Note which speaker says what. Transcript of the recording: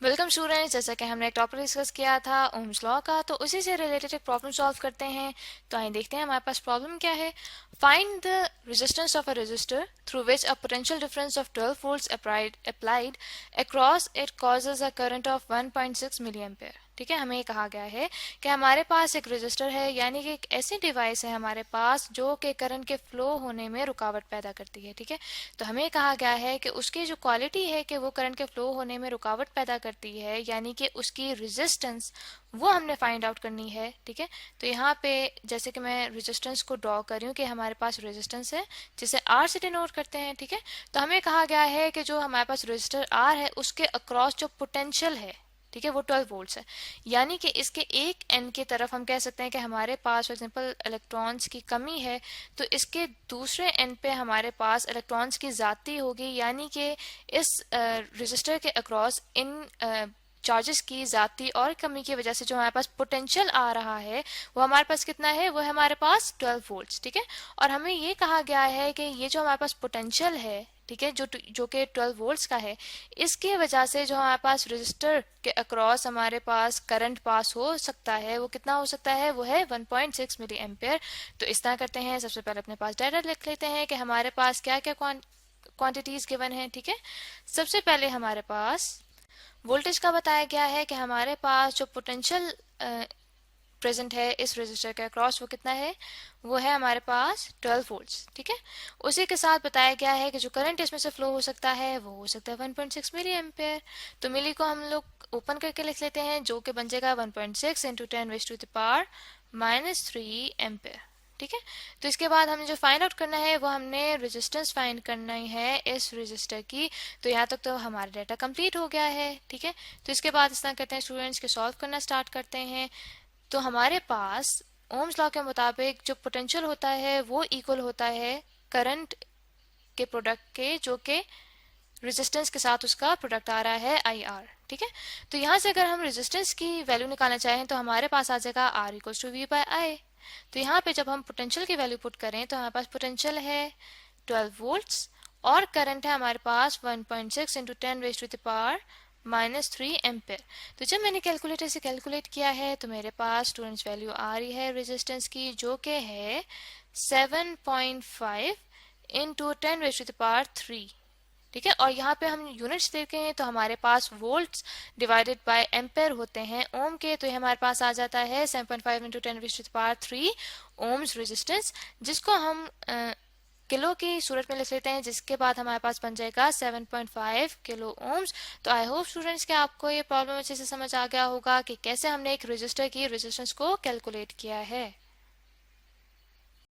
Speaker 1: Welcome students, जैसा कि हमने एक टॉपिक डिस्कस किया था ओम्स लॉ का, तो उसी से रिलेटेड एक प्रॉब्लम सॉल्व करते हैं। तो आइए देखते हैं हमारे पास प्रॉब्लम क्या है। Find the resistance of a resistor through which a potential difference of 12 volts applied across it causes a current of 1.6 milli ampere. ठीक है, हमें ये कहा गया है कि हमारे पास एक रेजिस्टर है, यानी कि एक ऐसी डिवाइस है हमारे पास जो कि करंट के फ्लो होने में रुकावट पैदा करती है। ठीक है, तो हमें कहा गया है कि उसकी जो क्वालिटी है कि वो करंट के फ्लो होने में रुकावट पैदा करती है, यानी कि उसकी रेजिस्टेंस वो हमने फाइंड आउट करनी है। ठीक है, तो यहाँ पे जैसे कि मैं रेजिस्टेंस को ड्रॉ कर रही हूँ कि हमारे पास रेजिस्टेंस है जिसे आर से डिनोट करते हैं। ठीक है, तो हमें कहा गया है कि जो हमारे पास रेजिस्टर आर है उसके अक्रॉस जो पोटेंशियल है, ठीक है, वो 12 वोल्ट्स है। यानी कि इसके एक एंड की तरफ हम कह सकते हैं कि हमारे पास फॉर एग्जांपल इलेक्ट्रॉन्स की कमी है, तो इसके दूसरे एंड पे हमारे पास इलेक्ट्रॉन्स की ज्यादती होगी, यानी कि इस रेजिस्टर के अक्रॉस इन चार्जेस की ज्यादती और कमी की वजह से जो हमारे पास पोटेंशियल आ रहा है वो हमारे पास कितना है, वो है हमारे पास 12 वोल्ट्स। ठीक है, और हमें ये कहा गया है कि ये जो हमारे पास पोटेंशियल है, ठीक है, जो कि 12 वोल्ट्स का है, इसके वजह से जो हमारे पास रेजिस्टर के अक्रॉस हमारे पास करंट पास हो सकता है, वो कितना हो सकता है, वो है 1.6 मिली एम्पेयर। तो इस तरह करते हैं, सबसे पहले अपने पास डाटा लिख लेते हैं कि हमारे पास क्या क्या क्वांटिटीज गिवन है। ठीक है, सबसे पहले हमारे पास वोल्टेज का बताया गया है कि हमारे पास जो पोटेंशियल प्रेजेंट है इस रेजिस्टर के अक्रॉस वो कितना है, वो है हमारे पास 12 वोल्ट्स। ठीक है, उसी के साथ बताया गया है कि जो करंट इसमें से फ्लो हो सकता है वो हो सकता है 1.6 मिली एम्पेयर। तो मिली को हम लोग ओपन करके लिख लेते हैं, जो कि बन जाएगा 1.6 into 10 raise to the power -3 ampere. ठीक है, तो इसके बाद हमें जो फाइंड आउट करना है वो हमने रेजिस्टेंस फाइंड करना है इस रेजिस्टर की। तो यहाँ तक तो हमारा डाटा कंप्लीट हो गया है। ठीक है, तो इसके बाद इस तरह करते हैं स्टूडेंट्स के सॉल्व करना स्टार्ट करते हैं। तो हमारे पास ओम्स लॉ के मुताबिक जो पोटेंशियल होता है वो इक्वल होता है करंट के प्रोडक्ट के, जो कि रेजिस्टेंस के साथ उसका प्रोडक्ट आ रहा है आई आर। ठीक है, तो यहाँ से अगर हम रेजिस्टेंस की वैल्यू निकालना चाहें तो हमारे पास आ जाएगा R equals to V by I. तो यहाँ पे जब हम पोटेंशियल की वैल्यू पुट करें तो हमारे पास पोटेंशियल है 12 वोल्ट्स और करंट है हमारे पास 1.6 into 10 raise to the power -3 ampere. तो जब मैंने कैलकुलेटर से कैलकुलेट किया है तो मेरे पास स्टूडेंट्स वैल्यू आ रही है रेजिस्टेंस की, जो कि है 7.5 into 10 raise to the power 3। ठीक है, और यहाँ पे हम यूनिट्स देखे हैं तो हमारे पास वोल्ट्स डिवाइडेड बाय एम्पेयर होते हैं ओम के, तो ये हमारे पास आ जाता है 7.5 into 10 raise to the power 3 ohms resistance, जिसको हम किलो की सूरत में लिख लेते हैं, जिसके बाद हमारे पास बन जाएगा 7.5 किलो ओम्स। तो आई होप स्टूडेंट्स कि आपको ये प्रॉब्लम अच्छे से समझ आ गया होगा कि कैसे हमने एक रेजिस्टर की रेजिस्टेंस को कैलकुलेट किया है।